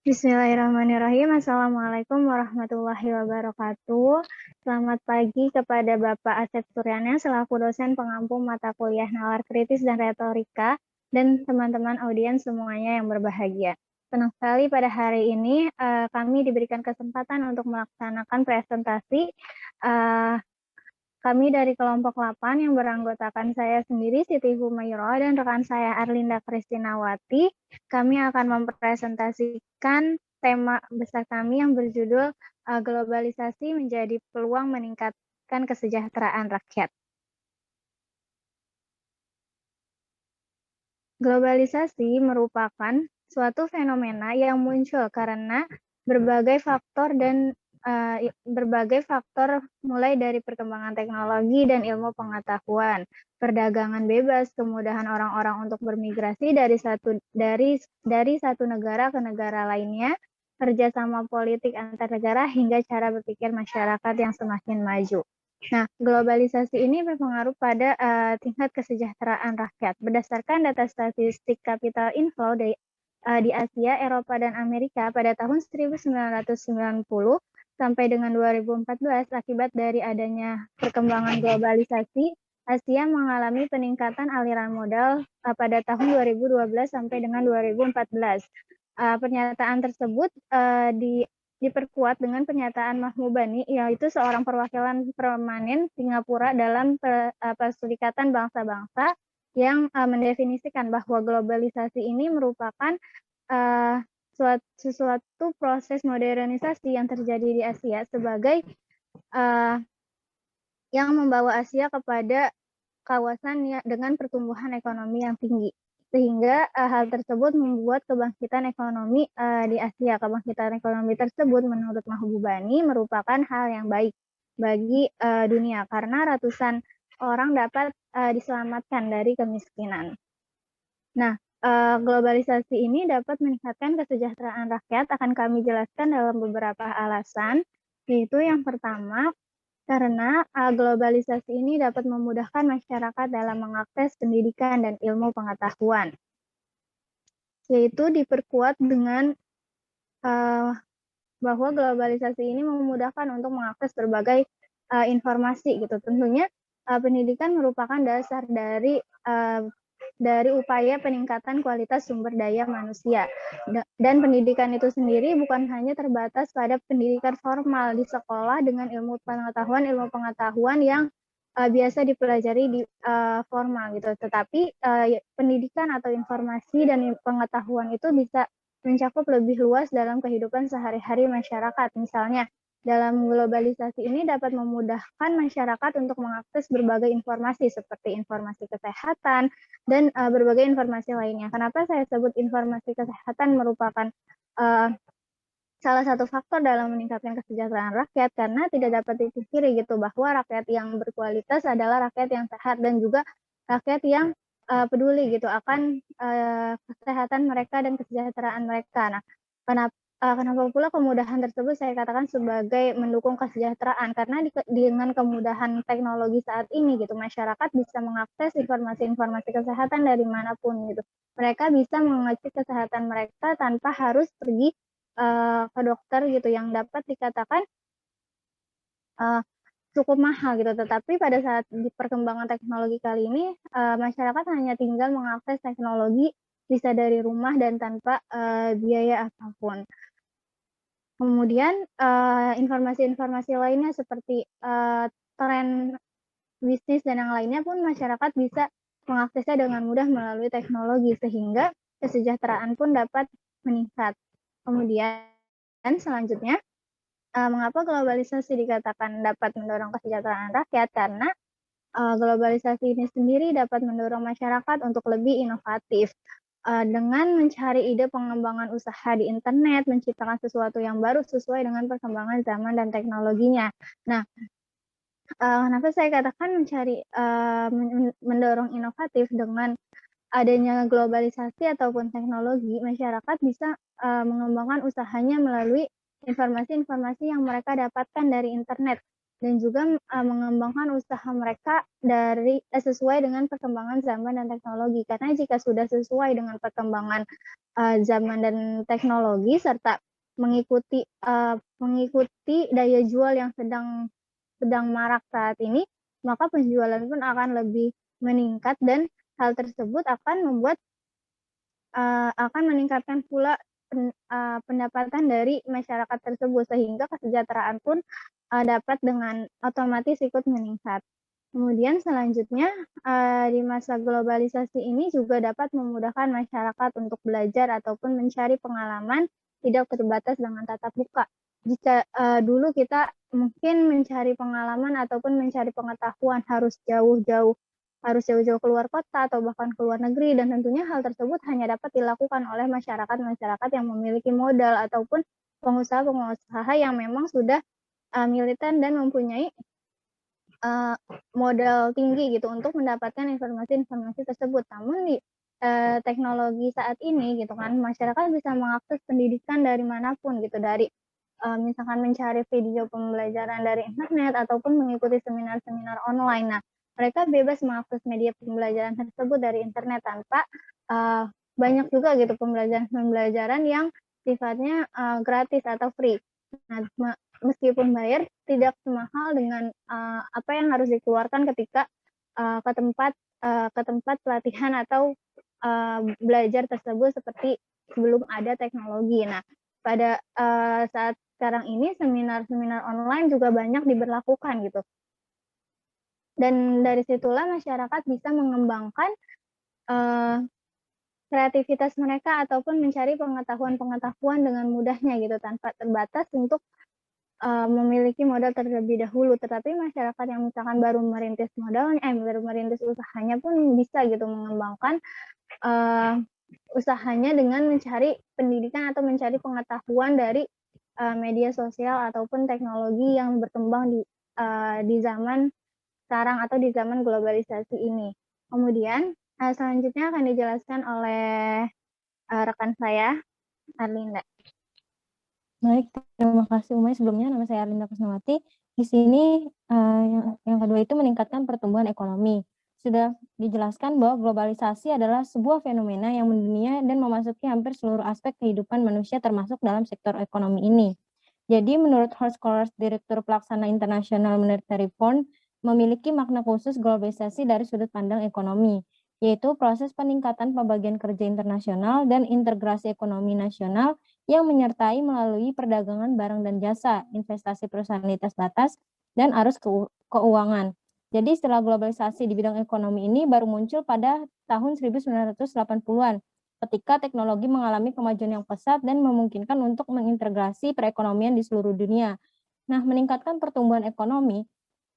Bismillahirrahmanirrahim. Assalamualaikum warahmatullahi wabarakatuh. Selamat pagi kepada Bapak Asep Suryana selaku dosen pengampu mata kuliah Nalar Kritis dan Retorika dan teman-teman audiens semuanya yang berbahagia. Senang sekali pada hari ini kami diberikan kesempatan untuk melaksanakan presentasi kami dari kelompok 8 yang beranggotakan saya sendiri, Siti Humayroh, dan rekan saya Arlinda Kristinawati. Kami akan mempresentasikan tema besar kami yang berjudul Globalisasi Menjadi Peluang Meningkatkan Kesejahteraan Rakyat. Globalisasi merupakan suatu fenomena yang muncul karena berbagai faktor mulai dari perkembangan teknologi dan ilmu pengetahuan, perdagangan bebas, kemudahan orang-orang untuk bermigrasi dari satu negara ke negara lainnya, kerjasama politik antar negara hingga cara berpikir masyarakat yang semakin maju. Nah, globalisasi ini berpengaruh pada tingkat kesejahteraan rakyat. Berdasarkan data statistik Capital Info di Asia, Eropa, dan Amerika pada tahun 1990 sampai dengan 2014, akibat dari adanya perkembangan globalisasi, Asia mengalami peningkatan aliran modal pada tahun 2012 sampai dengan 2014. Pernyataan tersebut diperkuat dengan pernyataan Mahmubani, yaitu seorang perwakilan permanen Singapura dalam Perserikatan Bangsa-Bangsa yang mendefinisikan bahwa globalisasi ini merupakan sesuatu proses modernisasi yang terjadi di Asia sebagai yang membawa Asia kepada kawasan dengan pertumbuhan ekonomi yang tinggi. Sehingga hal tersebut membuat kebangkitan ekonomi di Asia. Kebangkitan ekonomi tersebut menurut Mahbubani merupakan hal yang baik bagi dunia karena ratusan orang dapat diselamatkan dari kemiskinan. Nah, globalisasi ini dapat meningkatkan kesejahteraan rakyat akan kami jelaskan dalam beberapa alasan, yaitu yang pertama, karena globalisasi ini dapat memudahkan masyarakat dalam mengakses pendidikan dan ilmu pengetahuan, yaitu diperkuat dengan bahwa globalisasi ini memudahkan untuk mengakses berbagai informasi gitu. Tentunya pendidikan merupakan dasar dari upaya peningkatan kualitas sumber daya manusia. Dan pendidikan itu sendiri bukan hanya terbatas pada pendidikan formal di sekolah dengan ilmu pengetahuan yang biasa dipelajari di formal gitu. Tetapi pendidikan atau informasi dan pengetahuan itu bisa mencakup lebih luas dalam kehidupan sehari-hari masyarakat. Misalnya, dalam globalisasi ini dapat memudahkan masyarakat untuk mengakses berbagai informasi seperti informasi kesehatan dan berbagai informasi lainnya. Kenapa saya sebut informasi kesehatan merupakan salah satu faktor dalam meningkatkan kesejahteraan rakyat, karena tidak dapat dipungkiri gitu bahwa rakyat yang berkualitas adalah rakyat yang sehat dan juga rakyat yang peduli gitu akan kesehatan mereka dan kesejahteraan mereka. Nah, kenapa pula kemudahan tersebut saya katakan sebagai mendukung kesejahteraan, karena dengan kemudahan teknologi saat ini gitu masyarakat bisa mengakses informasi-informasi kesehatan dari manapun gitu. Mereka bisa mengecek kesehatan mereka tanpa harus pergi ke dokter gitu yang dapat dikatakan cukup mahal gitu. Tetapi pada saat di perkembangan teknologi kali ini, masyarakat hanya tinggal mengakses teknologi bisa dari rumah dan tanpa biaya apapun. Kemudian informasi-informasi lainnya seperti tren bisnis dan yang lainnya pun masyarakat bisa mengaksesnya dengan mudah melalui teknologi sehingga kesejahteraan pun dapat meningkat. Kemudian selanjutnya, mengapa globalisasi dikatakan dapat mendorong kesejahteraan rakyat? Karena globalisasi ini sendiri dapat mendorong masyarakat untuk lebih inovatif dengan mencari ide pengembangan usaha di internet, menciptakan sesuatu yang baru sesuai dengan perkembangan zaman dan teknologinya. Nah, kenapa saya katakan mendorong inovatif? Dengan adanya globalisasi ataupun teknologi, masyarakat bisa mengembangkan usahanya melalui informasi-informasi yang mereka dapatkan dari internet. dan juga mengembangkan usaha mereka sesuai dengan perkembangan zaman dan teknologi. Karena jika sudah sesuai dengan perkembangan zaman dan teknologi serta mengikuti daya jual yang sedang marak saat ini, maka penjualan pun akan lebih meningkat dan hal tersebut akan meningkatkan pula pendapatan dari masyarakat tersebut, sehingga kesejahteraan pun dapat dengan otomatis ikut meningkat. Kemudian selanjutnya, di masa globalisasi ini juga dapat memudahkan masyarakat untuk belajar ataupun mencari pengalaman tidak terbatas dengan tatap muka. Jika dulu kita mungkin mencari pengalaman ataupun mencari pengetahuan harus jauh-jauh keluar kota atau bahkan keluar negeri, dan tentunya hal tersebut hanya dapat dilakukan oleh masyarakat-masyarakat yang memiliki modal ataupun pengusaha-pengusaha yang memang sudah militan dan mempunyai modal tinggi gitu untuk mendapatkan informasi-informasi tersebut. Namun di teknologi saat ini gitu kan, masyarakat bisa mengakses pendidikan dari manapun gitu, dari misalkan mencari video pembelajaran dari internet ataupun mengikuti seminar-seminar online. Nah, mereka bebas mengakses media pembelajaran tersebut dari internet tanpa banyak juga gitu pembelajaran yang sifatnya gratis atau free. Nah, meskipun bayar tidak semahal dengan apa yang harus dikeluarkan ketika ke tempat pelatihan atau belajar tersebut seperti sebelum ada teknologi. Nah, pada saat sekarang ini seminar-seminar online juga banyak diberlakukan gitu. Dan dari situlah masyarakat bisa mengembangkan kreativitas mereka ataupun mencari pengetahuan-pengetahuan dengan mudahnya gitu tanpa terbatas untuk memiliki modal terlebih dahulu. Tetapi masyarakat yang misalkan baru merintis usahanya pun bisa gitu mengembangkan usahanya dengan mencari pendidikan atau mencari pengetahuan dari media sosial ataupun teknologi yang berkembang di zaman sekarang atau di zaman globalisasi ini. Kemudian selanjutnya akan dijelaskan oleh rekan saya, Arlinda. Baik, terima kasih Umay. Sebelumnya nama saya Arlinda Kusnawati. Di sini yang kedua itu meningkatkan pertumbuhan ekonomi. Sudah dijelaskan bahwa globalisasi adalah sebuah fenomena yang mendunia dan memasuki hampir seluruh aspek kehidupan manusia termasuk dalam sektor ekonomi ini. Jadi menurut Horst Scholars, Direktur Pelaksana International Monetary Fund, memiliki makna khusus globalisasi dari sudut pandang ekonomi, yaitu proses peningkatan pembagian kerja internasional dan integrasi ekonomi nasional yang menyertai melalui perdagangan barang dan jasa, investasi perusahaan lintas batas, dan arus keuangan. Jadi istilah globalisasi di bidang ekonomi ini baru muncul pada tahun 1980-an, ketika teknologi mengalami kemajuan yang pesat dan memungkinkan untuk mengintegrasi perekonomian di seluruh dunia. Nah, meningkatkan pertumbuhan ekonomi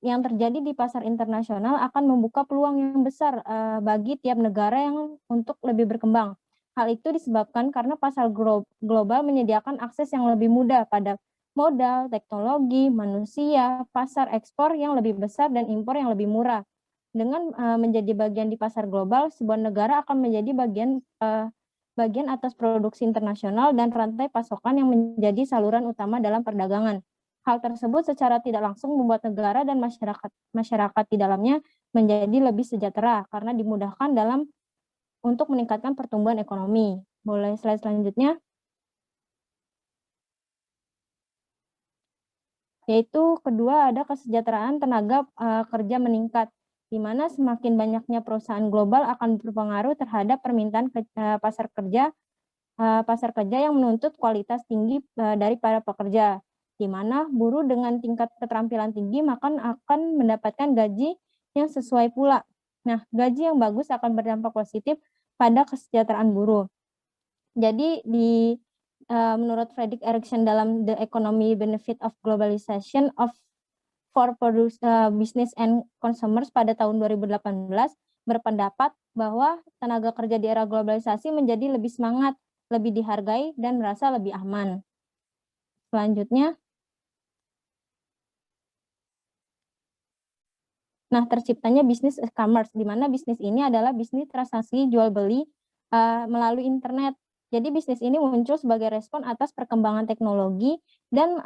yang terjadi di pasar internasional akan membuka peluang yang besar bagi tiap negara yang untuk lebih berkembang. Hal itu disebabkan karena pasar global menyediakan akses yang lebih mudah pada modal, teknologi, manusia, pasar ekspor yang lebih besar dan impor yang lebih murah. Dengan menjadi bagian di pasar global, sebuah negara akan menjadi bagian atas produksi internasional dan rantai pasokan yang menjadi saluran utama dalam perdagangan. Hal tersebut secara tidak langsung membuat negara dan masyarakat di dalamnya menjadi lebih sejahtera karena dimudahkan untuk meningkatkan pertumbuhan ekonomi. Boleh slide selanjutnya. Yaitu kedua ada kesejahteraan tenaga kerja meningkat, di mana semakin banyaknya perusahaan global akan berpengaruh terhadap permintaan pasar kerja yang menuntut kualitas tinggi dari para pekerja, di mana buruh dengan tingkat keterampilan tinggi maka akan mendapatkan gaji yang sesuai pula. Nah, gaji yang bagus akan berdampak positif pada kesejahteraan buruh. Jadi menurut Fredrik Erikson dalam The Economy Benefit of Globalization for Business and Consumers pada tahun 2018 berpendapat bahwa tenaga kerja di era globalisasi menjadi lebih semangat, lebih dihargai, dan merasa lebih aman. Selanjutnya, nah terciptanya bisnis e-commerce, di mana bisnis ini adalah bisnis transaksi jual beli melalui internet, Jadi bisnis ini muncul sebagai respon atas perkembangan teknologi dan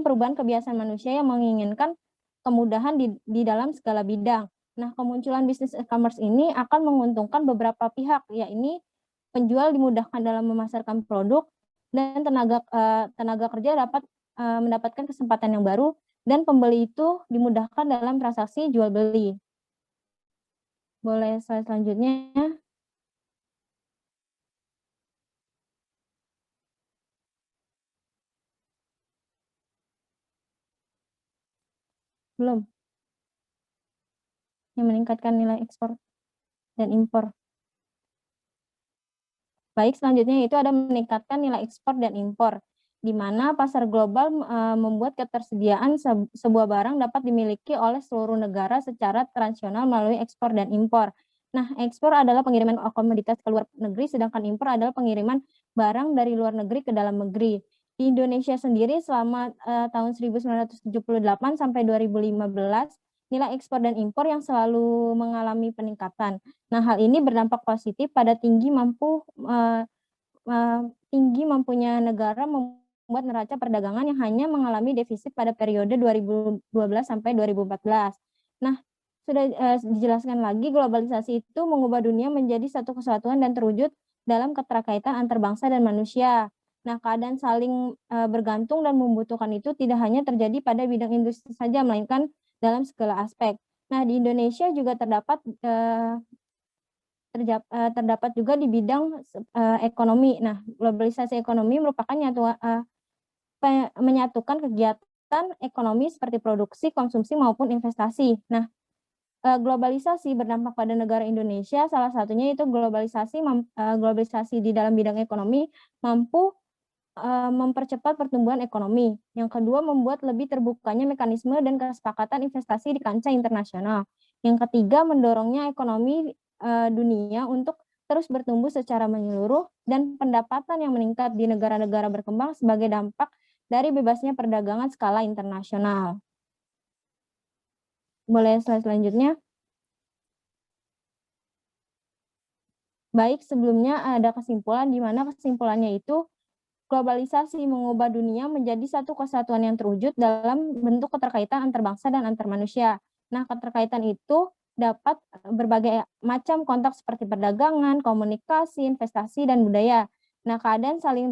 perubahan kebiasaan manusia yang menginginkan kemudahan di dalam segala bidang. Nah, kemunculan bisnis e-commerce ini akan menguntungkan beberapa pihak, yakni penjual dimudahkan dalam memasarkan produk dan tenaga kerja dapat mendapatkan kesempatan yang baru dan pembeli itu dimudahkan dalam transaksi jual beli. Boleh slide selanjutnya? Belum. Yang meningkatkan nilai ekspor dan impor. Baik, selanjutnya itu ada meningkatkan nilai ekspor dan impor, di mana pasar global membuat ketersediaan sebuah barang dapat dimiliki oleh seluruh negara secara transnasional melalui ekspor dan impor. Nah, ekspor adalah pengiriman komoditas ke luar negeri, sedangkan impor adalah pengiriman barang dari luar negeri ke dalam negeri. Di Indonesia sendiri selama tahun 1978 sampai 2015, nilai ekspor dan impor yang selalu mengalami peningkatan. Nah, hal ini berdampak positif pada tinggi mampunya negara membuat neraca perdagangan yang hanya mengalami defisit pada periode 2012 sampai 2014. Nah, sudah dijelaskan lagi, globalisasi itu mengubah dunia menjadi satu kesatuan dan terwujud dalam keterkaitan antar bangsa dan manusia. Nah, keadaan saling bergantung dan membutuhkan itu tidak hanya terjadi pada bidang industri saja, melainkan dalam segala aspek. Nah, di Indonesia juga terdapat juga di bidang ekonomi. Nah, globalisasi ekonomi merupakan menyatukan kegiatan ekonomi seperti produksi, konsumsi maupun investasi. Nah, globalisasi berdampak pada negara Indonesia, salah satunya itu globalisasi di dalam bidang ekonomi mampu mempercepat pertumbuhan ekonomi. Yang kedua, membuat lebih terbukanya mekanisme dan kesepakatan investasi di kancah internasional. Yang ketiga, mendorongnya ekonomi dunia untuk terus bertumbuh secara menyeluruh dan pendapatan yang meningkat di negara-negara berkembang sebagai dampak dari bebasnya perdagangan skala internasional. Boleh slide selanjutnya? Baik, sebelumnya ada kesimpulan di mana kesimpulannya itu globalisasi mengubah dunia menjadi satu kesatuan yang terwujud dalam bentuk keterkaitan antar bangsa dan antar manusia. Nah, keterkaitan itu dapat berbagai macam kontak seperti perdagangan, komunikasi, investasi, dan budaya. Nah, keadaan saling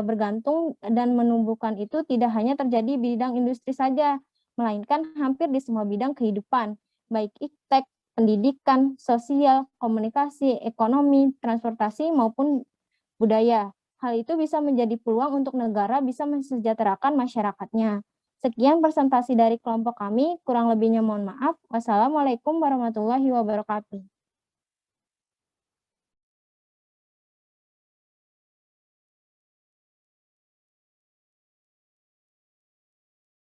bergantung dan menumbuhkan itu tidak hanya terjadi di bidang industri saja, melainkan hampir di semua bidang kehidupan, baik iptek, pendidikan, sosial, komunikasi, ekonomi, transportasi, maupun budaya. Hal itu bisa menjadi peluang untuk negara bisa mensejahterakan masyarakatnya. Sekian presentasi dari kelompok kami, kurang lebihnya mohon maaf. Wassalamualaikum warahmatullahi wabarakatuh.